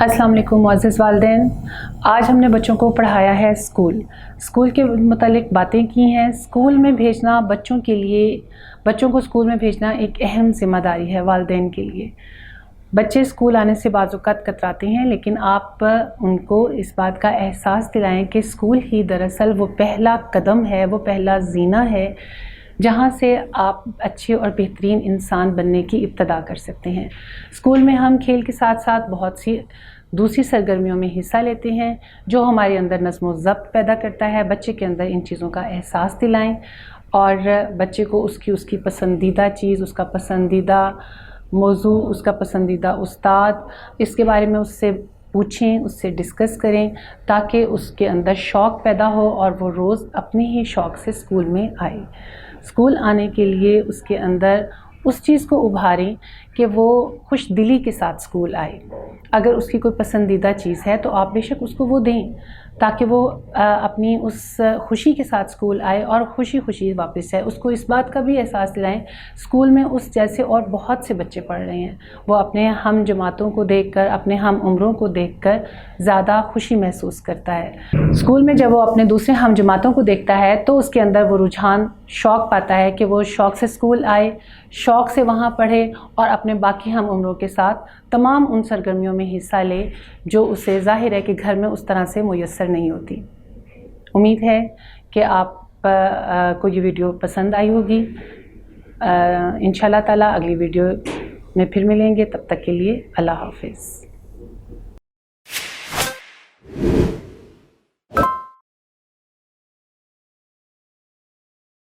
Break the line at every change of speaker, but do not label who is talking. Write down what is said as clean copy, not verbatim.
السلام علیکم معزز والدین، آج ہم نے بچوں کو پڑھایا ہے اسکول کے متعلق باتیں کی ہیں۔ اسکول میں بھیجنا بچوں کو اسکول میں بھیجنا ایک اہم ذمہ داری ہے والدین کے لیے۔ بچے اسکول آنے سے بعض اوقات کتراتے ہیں، لیکن آپ ان کو اس بات کا احساس دلائیں کہ اسکول ہی دراصل وہ پہلا قدم ہے، وہ پہلا زینہ ہے جہاں سے آپ اچھے اور بہترین انسان بننے کی ابتدا کر سکتے ہیں۔ اسکول میں ہم کھیل کے ساتھ ساتھ بہت سی دوسری سرگرمیوں میں حصہ لیتے ہیں جو ہمارے اندر نظم و ضبط پیدا کرتا ہے۔ بچے کے اندر ان چیزوں کا احساس دلائیں اور بچے کو اس کی پسندیدہ چیز، اس کا پسندیدہ موضوع، اس کا پسندیدہ استاد، اس کے بارے میں اس سے پوچھیں، اس سے ڈسکس کریں تاکہ اس کے اندر شوق پیدا ہو اور وہ روز اپنے ہی شوق سے اسکول میں آئے۔ اسکول آنے کے لیے اس کے اندر اس چیز کو ابھاریں کہ وہ خوش دلی کے ساتھ اسکول آئے۔ اگر اس کی کوئی پسندیدہ چیز ہے تو آپ بے شک اس کو وہ دیں تاکہ وہ اپنی اس خوشی کے ساتھ اسکول آئے اور خوشی واپس آئے۔ اس کو اس بات کا بھی احساس دلائیں اسکول میں اس جیسے اور بہت سے بچے پڑھ رہے ہیں، وہ اپنے ہم جماعتوں کو دیکھ کر، اپنے ہم عمروں کو دیکھ کر زیادہ خوشی محسوس کرتا ہے۔ اسکول میں جب وہ اپنے دوسرے ہم جماعتوں کو دیکھتا ہے تو اس کے اندر وہ رجحان، شوق پاتا ہے کہ وہ شوق سے اسکول آئے، شوق سے وہاں پڑھے اور اپنے باقی ہم عمروں کے ساتھ تمام ان سرگرمیوں میں حصہ لے جو اسے ظاہر ہے کہ گھر میں اس طرح سے میسر نہیں ہوتی۔ امید ہے کہ آپ کو یہ ویڈیو پسند آئی ہوگی۔ انشاءاللہ تعالی اگلی ویڈیو میں پھر ملیں گے، تب تک کے لیے اللہ حافظ۔